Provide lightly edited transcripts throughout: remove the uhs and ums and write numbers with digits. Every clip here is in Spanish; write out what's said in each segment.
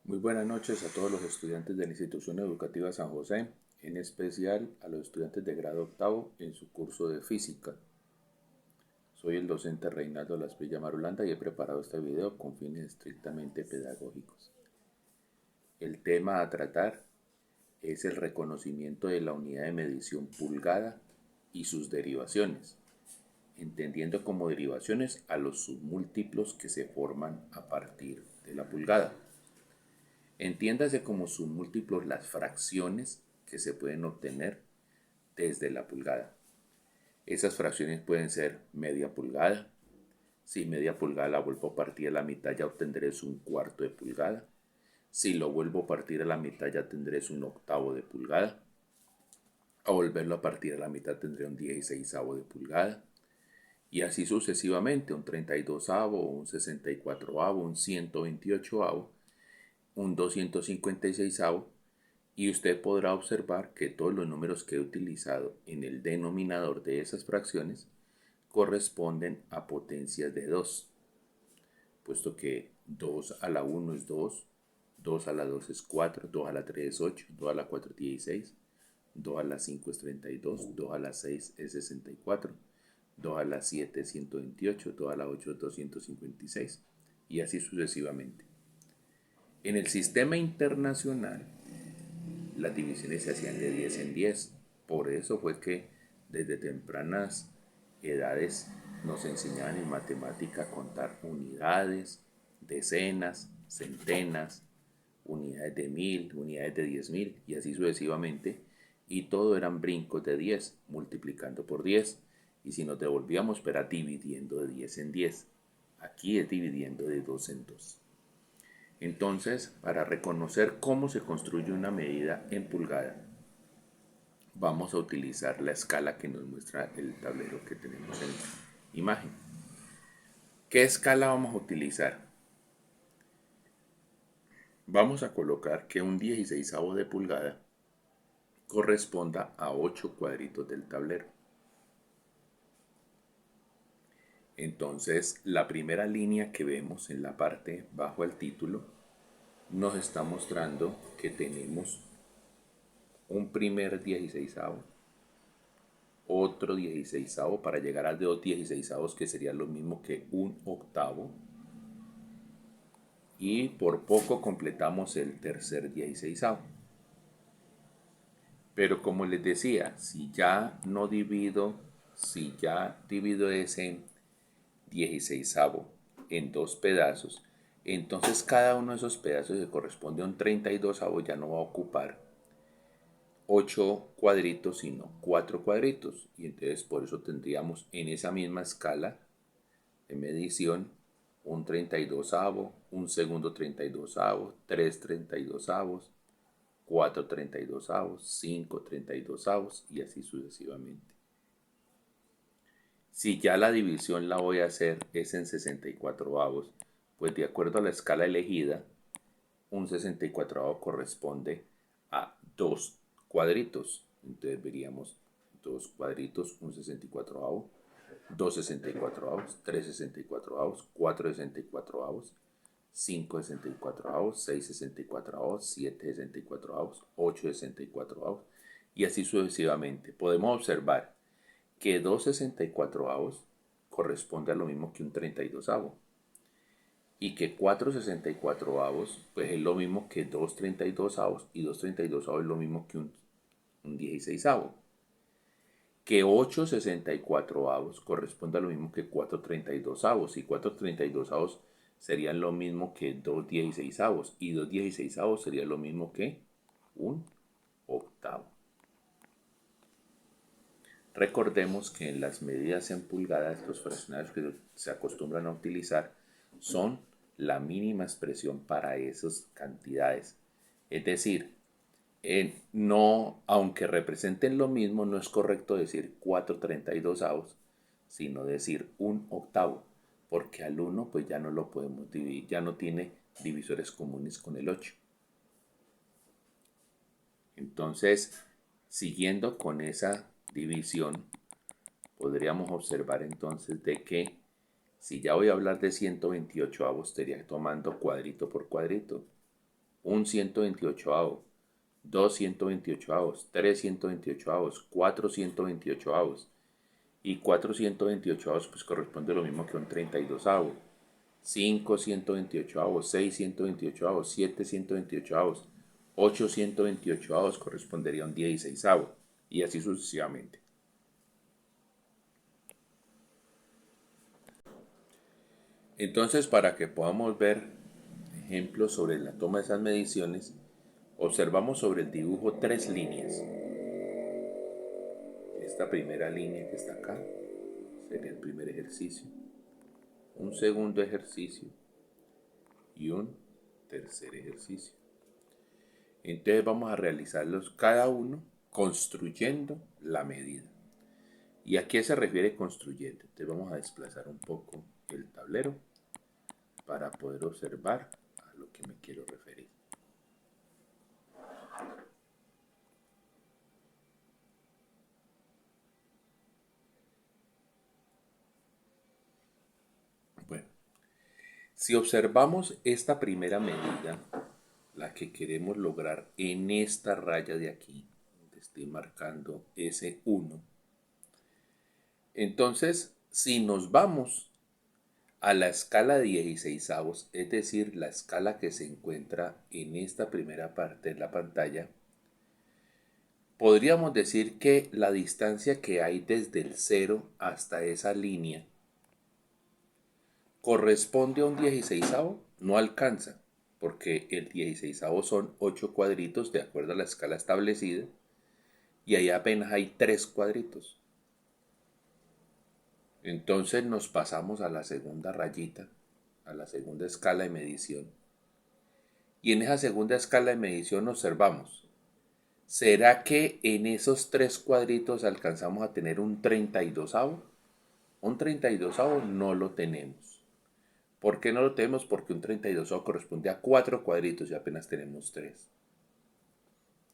Muy buenas noches a todos los estudiantes de la institución educativa San José, en especial a los estudiantes de grado octavo en su curso de física. Soy el docente Reinaldo Lasprilla Marulanda y he preparado este video con fines estrictamente pedagógicos. El tema a tratar es el reconocimiento de la unidad de medición pulgada y sus derivaciones, entendiendo como derivaciones a los submúltiplos que se forman a partir de la pulgada. Entiéndase como submúltiplos las fracciones que se pueden obtener desde la pulgada. Esas fracciones pueden ser media pulgada. Si media pulgada la vuelvo a partir a la mitad, ya obtendré un cuarto de pulgada. Si lo vuelvo a partir a la mitad, ya tendré un octavo de pulgada. A volverlo a partir a la mitad tendré un 16avo de pulgada. Y así sucesivamente, un 32avo, un 64avo, un 128avo, un 256avo, y usted podrá observar que todos los números que he utilizado en el denominador de esas fracciones corresponden a potencias de 2, puesto que 2 a la 1 es 2, 2 a la 2 es 4, 2 a la 3 es 8, 2 a la 4 es 16, 2 a la 5 es 32, 2 a la 6 es 64, 2 a la 7 es 128, 2 a la 8 es 256, y así sucesivamente. En el sistema internacional, las divisiones se hacían de 10 en 10. Por eso fue que desde tempranas edades nos enseñaban en matemática a contar unidades, decenas, centenas, unidades de 1000, unidades de 10.000 y así sucesivamente. Y todo eran brincos de 10, multiplicando por 10. Y si nos devolvíamos, era dividiendo de 10 en 10. Aquí es dividiendo de 2 en 2. Entonces, para reconocer cómo se construye una medida en pulgada, vamos a utilizar la escala que nos muestra el tablero que tenemos en la imagen. ¿Qué escala vamos a utilizar? Vamos a colocar que un 16avo de pulgada corresponda a 8 cuadritos del tablero. Entonces, la primera línea que vemos en la parte bajo el título nos está mostrando que tenemos un primer 16avo, otro 16avo para llegar a 2 16avos, que sería lo mismo que un octavo, y por poco completamos el tercer 16avo. Pero como les decía, si ya divido ese 16avo en dos pedazos, entonces cada uno de esos pedazos que corresponde a un 32avo ya no va a ocupar 8 cuadritos, sino 4 cuadritos. Y entonces por eso tendríamos en esa misma escala de medición un 32avo, un segundo 32avo, 3 32avos, 4 32avos, 5 32avos y así sucesivamente. Si ya la división la voy a hacer es en 64avos, pues de acuerdo a la escala elegida, un 64avo corresponde a 2 cuadritos. Entonces veríamos 2 cuadritos, un 64avo, 2 64avos, 3 64avos, 4 64avos, 5 64avos, 6 64avos, 7 64avos, 8 64avos y así sucesivamente. Podemos observar que 2 64avos corresponde a lo mismo que un 32avo y que 4 64avos pues es lo mismo que 2 32avos y 2 32avos es lo mismo que un 16avo. Que 8 64avos corresponde a lo mismo que 4 32avos y 4 32avos serían lo mismo que 2 16avos y 2 16avos sería lo mismo que un octavo. Recordemos que en las medidas en pulgadas los fraccionarios que se acostumbran a utilizar son la mínima expresión para esas cantidades. Es decir, no, aunque representen lo mismo, no es correcto decir 4 32avos, sino decir un octavo, porque al 1 pues ya no lo podemos dividir, ya no tiene divisores comunes con el 8. Entonces, siguiendo con esa división, podríamos observar entonces de que si ya voy a hablar de 128avos, estaría tomando cuadrito por cuadrito. un 128avo, 2 128avos, 3 128avos, 4 128avos. Y 4 128avos pues corresponde lo mismo que un 32avo. 5 128avos, 6 128avos, 7 128avos, 8 128avos correspondería a un 16avo. Y así sucesivamente. Entonces, para que podamos ver ejemplos sobre la toma de esas mediciones, observamos sobre el dibujo tres líneas. Esta primera línea que está acá sería el primer ejercicio, un segundo ejercicio y un tercer ejercicio. Entonces vamos a realizarlos cada uno construyendo la medida. ¿Y a qué se refiere construyendo? Entonces vamos a desplazar un poco el tablero para poder observar a lo que me quiero referir. Bueno, si observamos esta primera medida, la que queremos lograr en esta raya de aquí, donde estoy marcando S1, entonces si nos vamos a la escala de 16avos, es decir, la escala que se encuentra en esta primera parte de la pantalla, podríamos decir que la distancia que hay desde el 0 hasta esa línea corresponde a un 16avo, no alcanza, porque el 16avo son 8 cuadritos de acuerdo a la escala establecida, y ahí apenas hay 3 cuadritos. Entonces nos pasamos a la segunda rayita, a la segunda escala de medición. Y en esa segunda escala de medición observamos, ¿será que en esos 3 cuadritos alcanzamos a tener un 32avo? Un 32avo no lo tenemos. ¿Por qué no lo tenemos? Porque un 32avo corresponde a 4 cuadritos y apenas tenemos 3.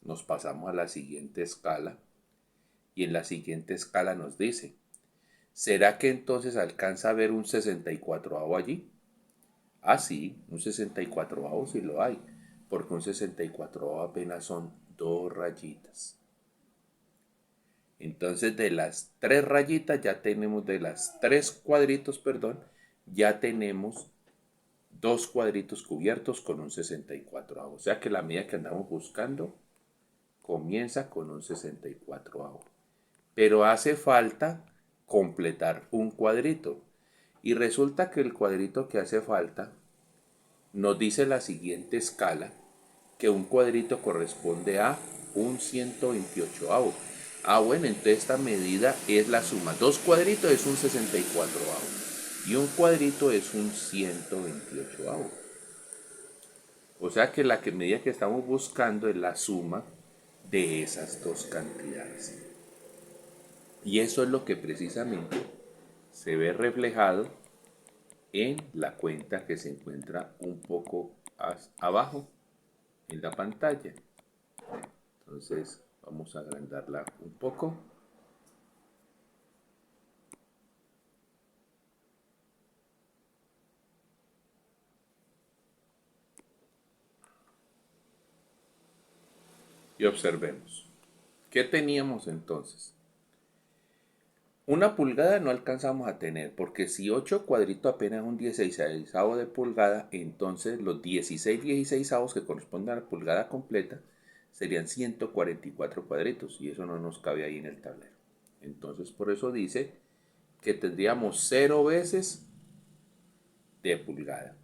Nos pasamos a la siguiente escala y en la siguiente escala nos dice, ¿será que entonces alcanza a ver un 64avo allí? Ah, sí, un 64avo sí lo hay, porque un 64avo apenas son 2 rayitas. Entonces de las 3 rayitas ya tenemos, de las 3 cuadritos, perdón, ya tenemos 2 cuadritos cubiertos con un 64avo. O sea que la medida que andamos buscando comienza con un 64avo. Pero hace falta completar un cuadrito. Y resulta que el cuadrito que hace falta nos dice la siguiente escala, que un cuadrito corresponde a un 128avo. Ah, bueno, entonces esta medida es la suma. 2 cuadritos es un 64avo y un cuadrito es un 128avo. O sea que la medida que estamos buscando es la suma de esas dos cantidades. Y eso es lo que precisamente se ve reflejado en la cuenta que se encuentra un poco abajo en la pantalla. Entonces vamos a agrandarla un poco. Y observemos. ¿Qué teníamos entonces? Una pulgada no alcanzamos a tener, porque si 8 cuadritos apenas un 16avo de pulgada, entonces los 16 16avos que corresponden a la pulgada completa serían 144 cuadritos, y eso no nos cabe ahí en el tablero. Entonces por eso dice que tendríamos 0 veces de pulgada.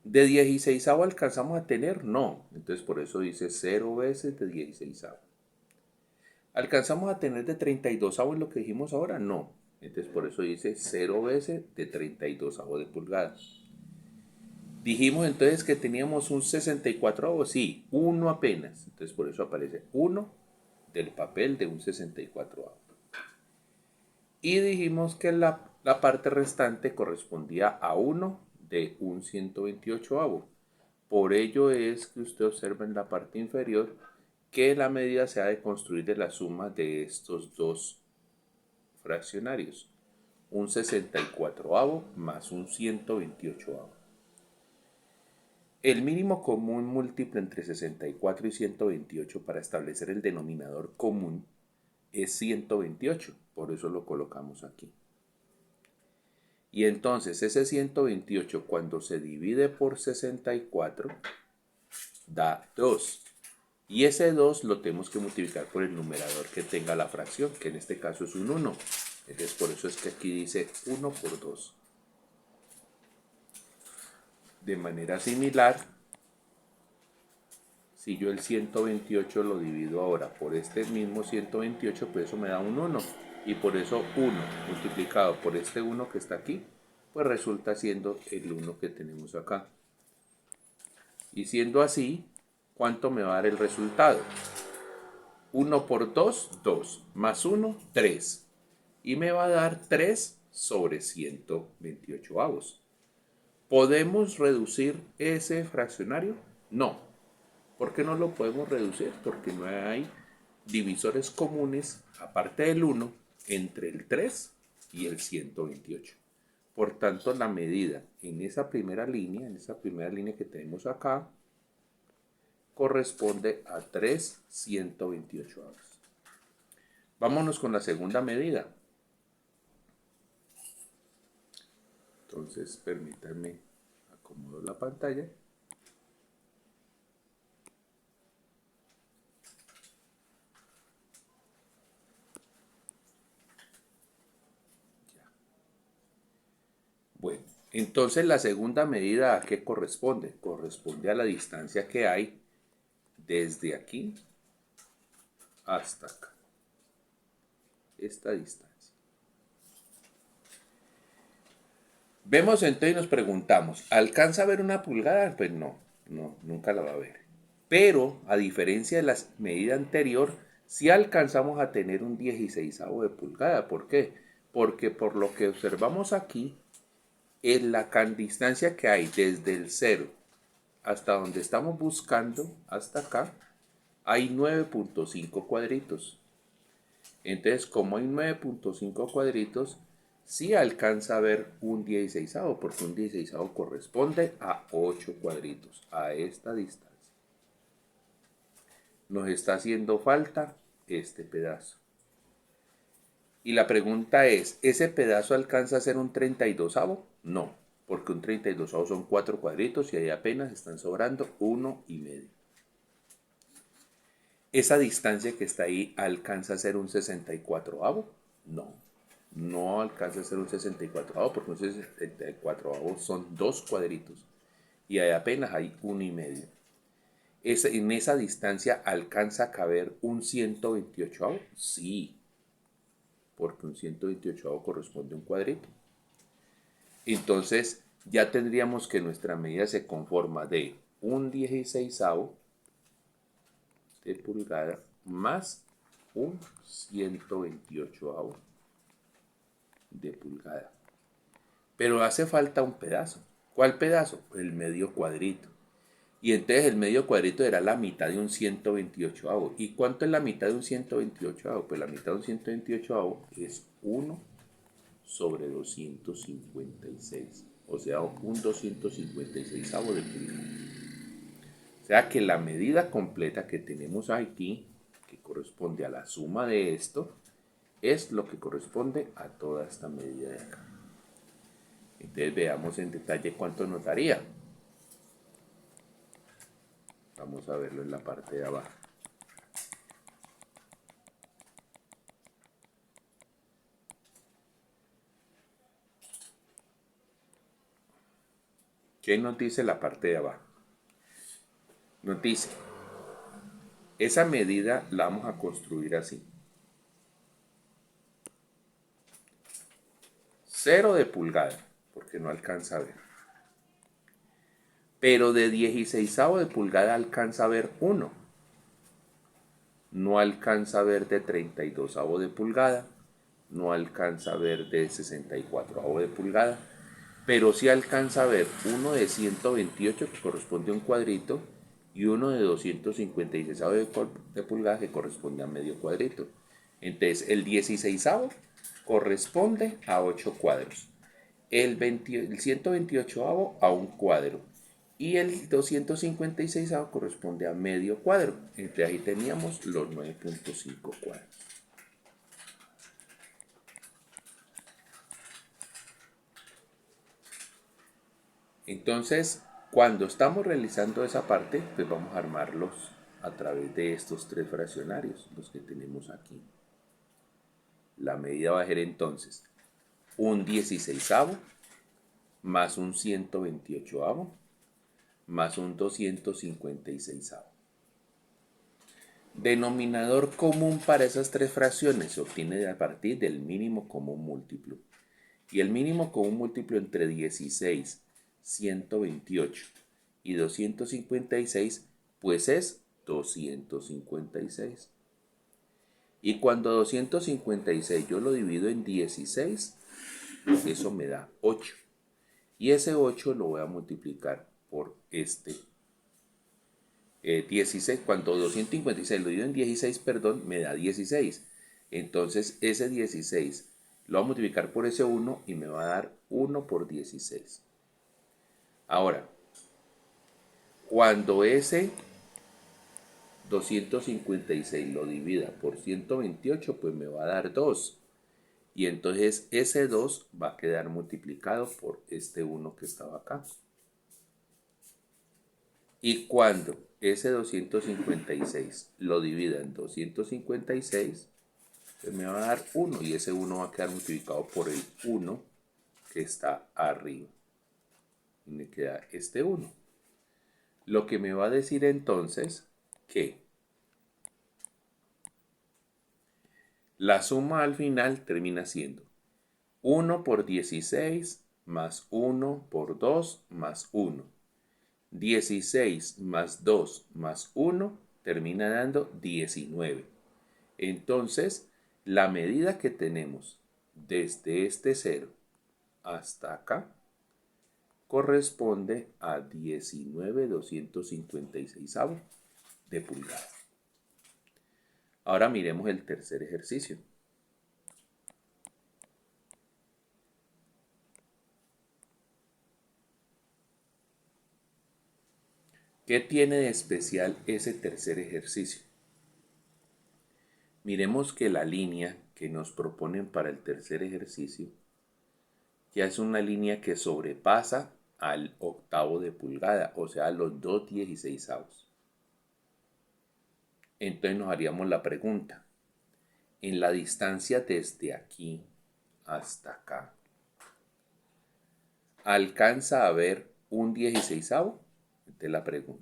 ¿De 16avo alcanzamos a tener? No. Entonces por eso dice 0 veces de 16avo. ¿Alcanzamos a tener de 32avo en lo que dijimos ahora? No. Entonces por eso dice 0 veces de 32avo de pulgada. Dijimos entonces que teníamos un 64avo. Sí, uno apenas. Entonces por eso aparece 1 del papel de un 64avo. Y dijimos que la parte restante correspondía a 1 de un 128avo. Por ello es que usted observa en la parte inferior que la medida se ha de construir de la suma de estos dos fraccionarios, un 64avo más un 128avo. El mínimo común múltiplo entre 64 y 128 para establecer el denominador común es 128, por eso lo colocamos aquí. Y entonces ese 128 cuando se divide por 64 da 2. Y ese 2 lo tenemos que multiplicar por el numerador que tenga la fracción, que en este caso es un 1. Entonces por eso es que aquí dice 1 por 2. De manera similar, si yo el 128 lo divido ahora por este mismo 128, pues eso me da un 1. Y por eso 1 multiplicado por este 1 que está aquí, pues resulta siendo el 1 que tenemos acá. Y siendo así, ¿cuánto me va a dar el resultado? 1 por 2, 2. Más 1, 3. Y me va a dar 3 sobre 128 avos. ¿Podemos reducir ese fraccionario? No. ¿Por qué no lo podemos reducir? Porque no hay divisores comunes, aparte del 1, entre el 3 y el 128. Por tanto, la medida en esa primera línea que tenemos acá, corresponde a 3 128 avos. Vámonos con la segunda medida. Entonces, permítanme acomodo la pantalla. Bueno, entonces la segunda medida, ¿a qué corresponde? Corresponde a la distancia que hay desde aquí hasta acá. Esta distancia. Vemos entonces y nos preguntamos, ¿alcanza a ver una pulgada? Pues no, nunca la va a ver. Pero, a diferencia de la medida anterior, sí alcanzamos a tener un 16avo de pulgada. ¿Por qué? Porque por lo que observamos aquí, en la distancia que hay desde el 0 hasta donde estamos buscando, hasta acá, hay 9.5 cuadritos. Entonces, como hay 9.5 cuadritos, sí alcanza a ver un 16avo, porque un 16avo corresponde a 8 cuadritos, a esta distancia. Nos está haciendo falta este pedazo. Y la pregunta es, ¿ese pedazo alcanza a ser un 32avo? No, porque un 32avo son 4 cuadritos y ahí apenas están sobrando 1,5. ¿Esa distancia que está ahí alcanza a ser un 64avo? No, no alcanza a ser un 64avo porque un 64avo son 2 cuadritos y ahí apenas hay 1,5. ¿En esa distancia alcanza a caber un 128avo? Sí, porque un 128avo corresponde a un cuadrito. Entonces ya tendríamos que nuestra medida se conforma de un 16avo de pulgada más un 128avo de pulgada. Pero hace falta un pedazo. ¿Cuál pedazo? El medio cuadrito. Y entonces el medio cuadrito era la mitad de un 128avo. ¿Y cuánto es la mitad de un 128avo? Pues la mitad de un 128avo es 1 sobre 256. O sea, un 256avo de pulgada. O sea que la medida completa que tenemos aquí, que corresponde a la suma de esto, es lo que corresponde a toda esta medida de acá. Entonces veamos en detalle cuánto nos daría. Vamos a verlo en la parte de abajo. ¿Qué nos dice la parte de abajo? Nos dice, esa medida la vamos a construir así. 0 de pulgada, porque no alcanza a ver. Pero de 16avo de pulgada alcanza a ver 1. No alcanza a ver de 32avo de pulgada. No alcanza a ver de 64avo de pulgada. Pero sí alcanza a ver uno de 128 que corresponde a un cuadrito y uno de 256avo de pulgada que corresponde a medio cuadrito. Entonces el 16avo corresponde a 8 cuadros. El 128avo a un cuadro Y el 256 corresponde a medio cuadro. Entre ahí teníamos los 9.5 cuadros. Entonces, cuando estamos realizando esa parte, pues vamos a armarlos a través de estos tres fraccionarios, los que tenemos aquí. La medida va a ser entonces un 16avo más un 128avo más un 256avo. Denominador común para esas tres fracciones se obtiene a partir del mínimo común múltiplo. Y el mínimo común múltiplo entre 16, 128 y 256, pues es 256. Y cuando 256 yo lo divido en 16, eso me da 8. Y ese 8 lo voy a multiplicar por este 16. Cuando 256 lo divido en 16, perdón, me da 16. Entonces ese 16 lo voy a multiplicar por ese 1 y me va a dar 1 por 16. Ahora, cuando ese 256 lo divida por 128, pues me va a dar 2. Y entonces ese 2 va a quedar multiplicado por este 1 que estaba acá. Y cuando ese 256 lo divida en 256, pues me va a dar 1. Y ese 1 va a quedar multiplicado por el 1 que está arriba. Y me queda este 1. Lo que me va a decir entonces que la suma al final termina siendo 1 por 16 más 1 por 2 más 1. 16 más 2 más 1 termina dando 19. Entonces, la medida que tenemos desde este 0 hasta acá corresponde a 19/256 de pulgada. Ahora miremos el tercer ejercicio. ¿Qué tiene de especial ese tercer ejercicio? Miremos que la línea que nos proponen para el tercer ejercicio ya es una línea que sobrepasa al octavo de pulgada, o sea, los 2/16. Entonces nos haríamos la pregunta, en la distancia desde aquí hasta acá, ¿alcanza a ver un 16avo? Entonces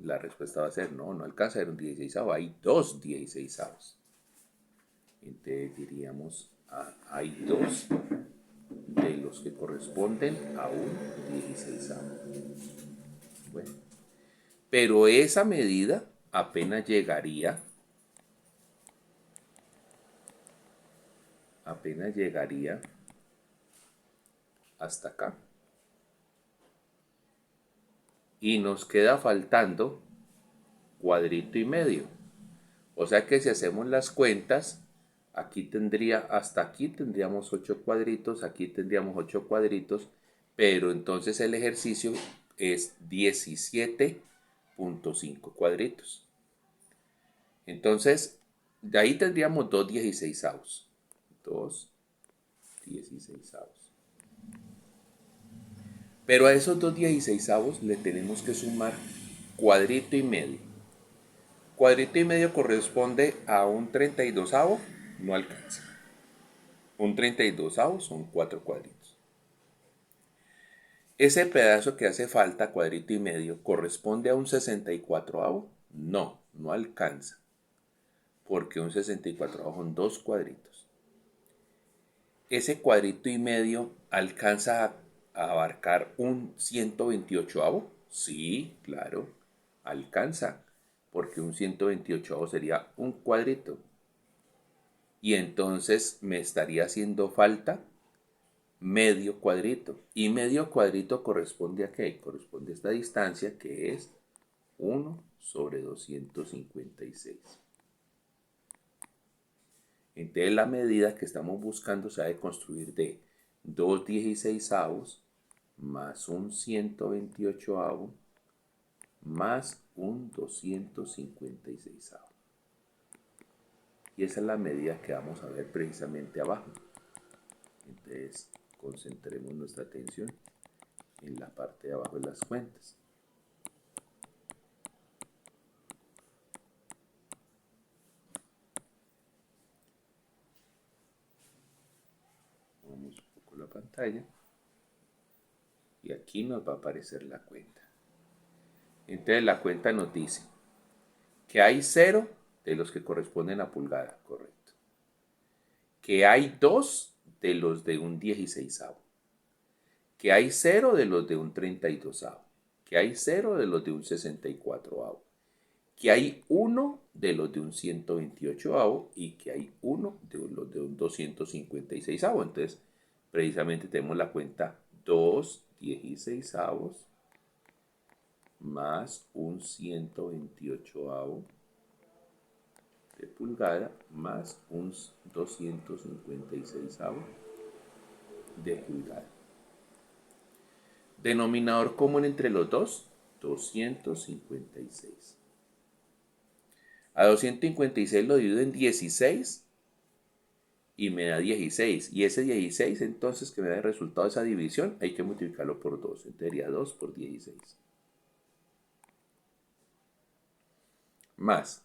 la respuesta va a ser no, no alcanza a ver un 16avo, hay 2/16. Entonces diríamos, hay 2 de los que corresponden a un 16avo. Bueno, pero esa medida apenas llegaría hasta acá. Y nos queda faltando cuadrito y medio. O sea que si hacemos las cuentas, hasta aquí tendríamos 8 cuadritos, aquí tendríamos 8 cuadritos, pero entonces el ejercicio es 17.5 cuadritos. Entonces, de ahí tendríamos 2/16. 2/16. Pero a esos 2/16 le tenemos que sumar cuadrito y medio. Cuadrito y medio corresponde a un 32avo, no alcanza. Un 32avo son 4 cuadritos. Ese pedazo que hace falta, cuadrito y medio, corresponde a un 64avo, no, no alcanza. Porque un 64avo son 2 cuadritos. Ese cuadrito y medio alcanza a abarcar un 128avo. Sí, claro, alcanza, porque un 128avo sería un cuadrito. Y entonces me estaría haciendo falta medio cuadrito. Y medio cuadrito corresponde a qué? Corresponde a esta distancia que es 1/256. Entonces la medida que estamos buscando se ha de construir de 2/16 más un 128avo más un 256. Y esa es la medida que vamos a ver precisamente abajo. Entonces, concentremos nuestra atención en la parte de abajo de las cuentas. Vamos un poco la pantalla. Y aquí nos va a aparecer la cuenta. Entonces la cuenta nos dice que hay 0 de los que corresponden a pulgada, correcto. Que hay 2 de los de un 16avo. Que hay 0 de los de un 32avo. Que hay 0 de los de un 64avo. Que hay 1 de los de un 128avo y que hay 1 de los de un 256avo. Entonces, precisamente tenemos la cuenta 2 16avos más un 128avo de pulgada más un 256avo de pulgada. Denominador común entre los dos, 256. A 256 lo divido en 16 y me da 16. Y ese 16, entonces, que me da el resultado de esa división, hay que multiplicarlo por 2. Entonces sería 2 por 16. Más,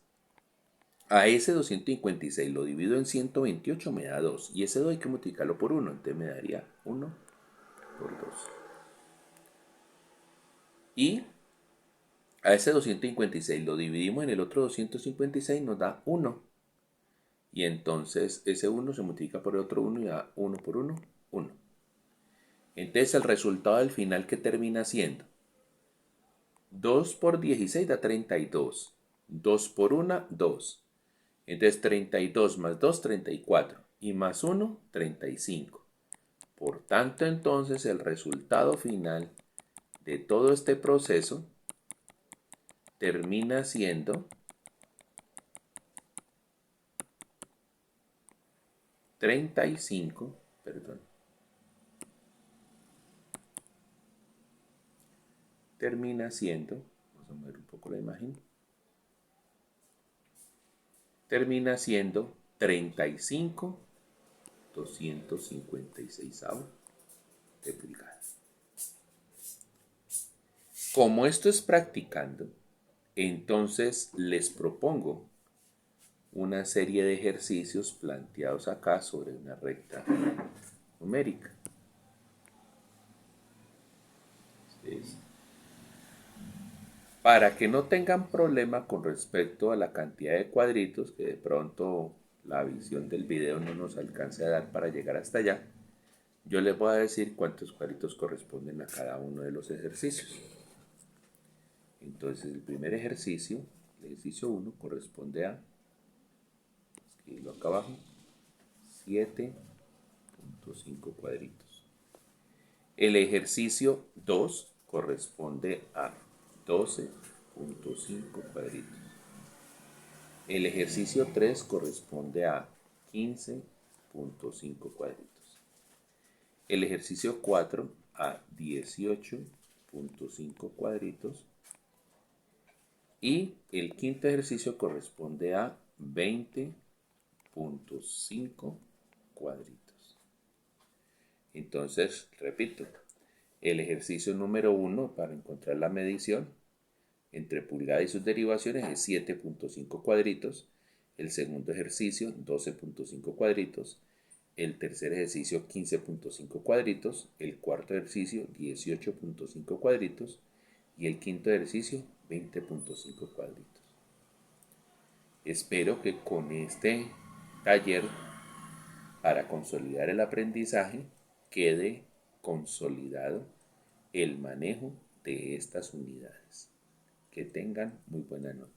a ese 256 lo divido en 128, me da 2. Y ese 2 hay que multiplicarlo por 1. Entonces me daría 1 por 2. Y a ese 256 lo dividimos en el otro 256, nos da 1. Y entonces ese 1 se multiplica por el otro 1 y da 1 por 1, 1. Entonces el resultado del final, que termina siendo 2 por 16 da 32. 2 por 1, 2. Entonces 32 más 2, 34. Y más 1, 35. Por tanto, entonces el resultado final de todo este proceso termina siendo 35, perdón. Termina siendo, vamos a mover un poco la imagen, termina siendo 35 256avo de pulgada. Como esto es practicando, entonces les propongo una serie de ejercicios planteados acá sobre una recta numérica. Entonces, para que no tengan problema con respecto a la cantidad de cuadritos, que de pronto la visión del video no nos alcance a dar para llegar hasta allá, yo les voy a decir cuántos cuadritos corresponden a cada uno de los ejercicios. Entonces el primer ejercicio, el ejercicio 1, corresponde a, escribirlo acá abajo, 7.5 cuadritos. El ejercicio 2 corresponde a 12.5 cuadritos. El ejercicio 3 corresponde a 15.5 cuadritos. El ejercicio 4 a 18.5 cuadritos. Y el quinto ejercicio corresponde a 20.5 cuadritos. Entonces, repito, el ejercicio número 1 para encontrar la medición entre pulgada y sus derivaciones es 7.5 cuadritos. El segundo ejercicio, 12.5 cuadritos. El tercer ejercicio, 15.5 cuadritos. El cuarto ejercicio, 18.5 cuadritos. Y el quinto ejercicio, 20.5 cuadritos. Espero que con este taller, para consolidar el aprendizaje, quede consolidado el manejo de estas unidades. Que tengan muy buena noche.